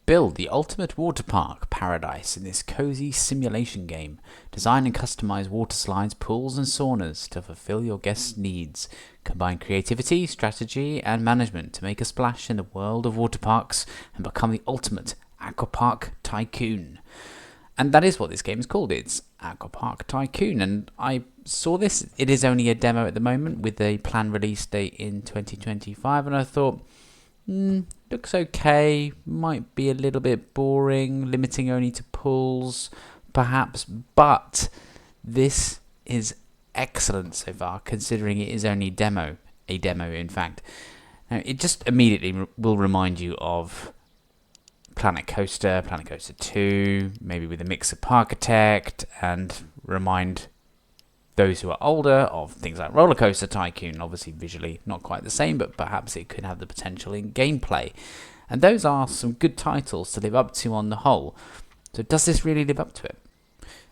Build the ultimate water park paradise in this cozy simulation game. Design and customize water slides, pools, and saunas to fulfill your guests' needs. Combine creativity, strategy, and management to make a splash in the world of water parks and become the ultimate Aquapark Tycoon. And that is what this game is called. It's Aquapark Tycoon. And I saw this. It is only a demo at the moment with a planned release date in 2025. And I thought, looks okay, might be a little bit boring, limiting only to pools, perhaps, but this is excellent so far, considering it is only a demo in fact. Now, it just immediately will remind you of Planet Coaster 2, maybe with a mix of Parkitect, and remind those who are older of things like Roller Coaster Tycoon. Obviously visually not quite the same, but perhaps it could have the potential in gameplay. And those are some good titles to live up to on the whole. So does this really live up to it?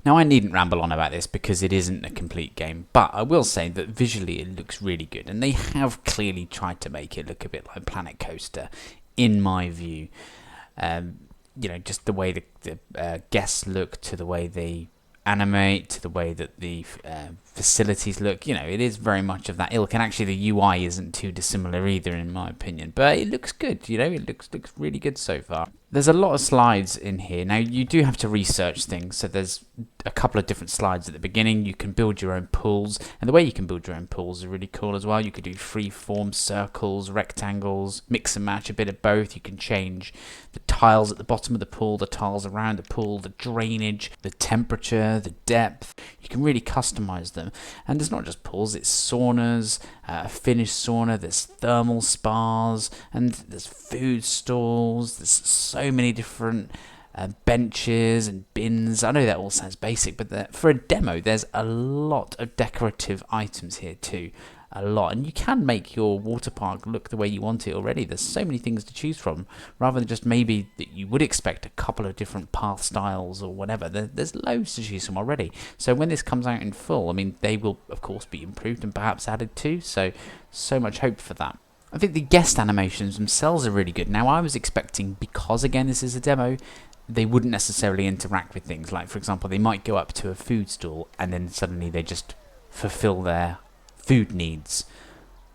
Now, I needn't ramble on about this because it isn't a complete game, but I will say that visually it looks really good, and they have clearly tried to make it look a bit like Planet Coaster, in my view. Just the way the guests look, to the way they animate, to the way that the facilities look, it is very much of that ilk, and actually the UI isn't too dissimilar either, in my opinion, but it looks good. It looks really good so far. There's a lot of slides in here. Now, you do have to research things, so there's a couple of different slides at the beginning. You can build your own pools, and the way you can build your own pools is really cool as well. You could do free-form circles, rectangles, mix and match a bit of both. You can change the tiles at the bottom of the pool, the tiles around the pool, the drainage, the temperature, the depth. You can really customize them. And there's not just pools, it's saunas, a finished sauna, there's thermal spas, and there's food stalls. There's so many different benches and bins. I know that all sounds basic, but for a demo, there's a lot of decorative items here too. A lot. And you can make your water park look the way you want it already. There's so many things to choose from, rather than just maybe that you would expect a couple of different path styles or whatever. There's loads to choose from already. So when this comes out in full, they will of course be improved and perhaps added to. So much hope for that. I think the guest animations themselves are really good. Now, I was expecting, because again this is a demo, they wouldn't necessarily interact with things. Like, for example, they might go up to a food stall and then suddenly they just fulfill their food needs.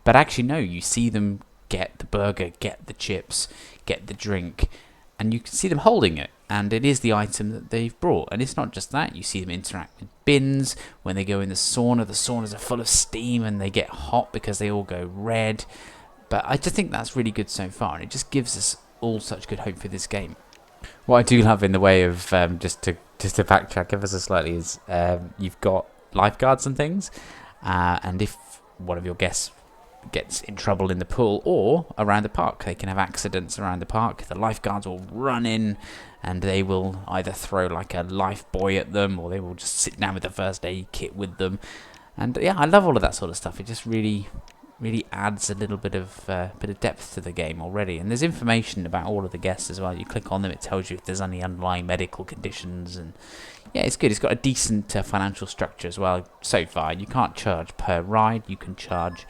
But actually, no, you see them get the burger, get the chips, get the drink, and you can see them holding it, and it is the item that they've brought. And it's not just that, you see them interact with bins. When they go in the saunas are full of steam and they get hot because they all go red. But I just think that's really good so far, and it just gives us all such good hope for this game. What I do love in the way of, just to backtrack ever so slightly, is you've got lifeguards and things, and if one of your guests gets in trouble in the pool or around the park, they can have accidents around the park. The lifeguards will run in and they will either throw like a life buoy at them, or they will just sit down with the first aid kit with them. And yeah, I love all of that sort of stuff. It just really adds a little bit of depth to the game already. And there's information about all of the guests as well. You click on them, it tells you if there's any underlying medical conditions, and yeah, it's good. It's got a decent financial structure as well so far. You can't charge per ride. You can charge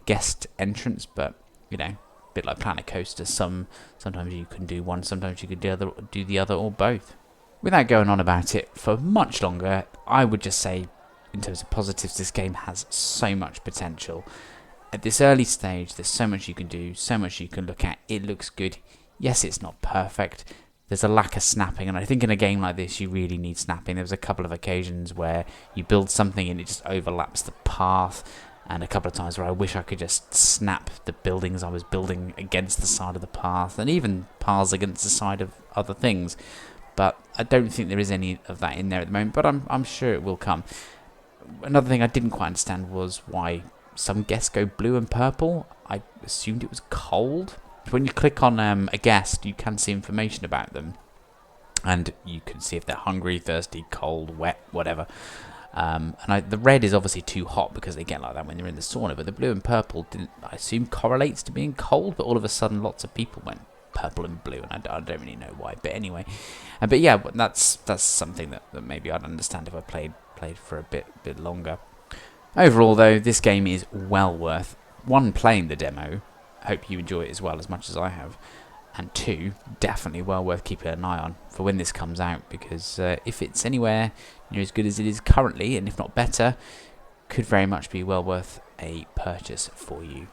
guest entrance, but a bit like Planet Coaster, sometimes you can do one, sometimes you can do the other, or both. Without going on about it for much longer, I would just say, in terms of positives, this game has so much potential. At this early stage, there's so much you can do, so much you can look at. It looks good. Yes, it's not perfect. There's a lack of snapping, and I think in a game like this, you really need snapping. There was a couple of occasions where you build something and it just overlaps the path, and a couple of times where I wish I could just snap the buildings I was building against the side of the path, and even paths against the side of other things. But I don't think there is any of that in there at the moment, but I'm sure it will come. Another thing I didn't quite understand was why some guests go blue and purple. I assumed it was cold. When you click on a guest, you can see information about them, and you can see if they're hungry, thirsty, cold, wet, whatever. The red is obviously too hot because they get like that when they're in the sauna, but the blue and purple I assume correlates to being cold, but all of a sudden lots of people went purple and blue, and I don't really know why, but anyway. But yeah, that's something that maybe I'd understand if I played for a bit longer. Overall, though, this game is well worth playing the demo. I hope you enjoy it as much as I have. and 2, definitely well worth keeping an eye on for when this comes out, because if it's anywhere near as good as it is currently, and if not better, could very much be well worth a purchase for you.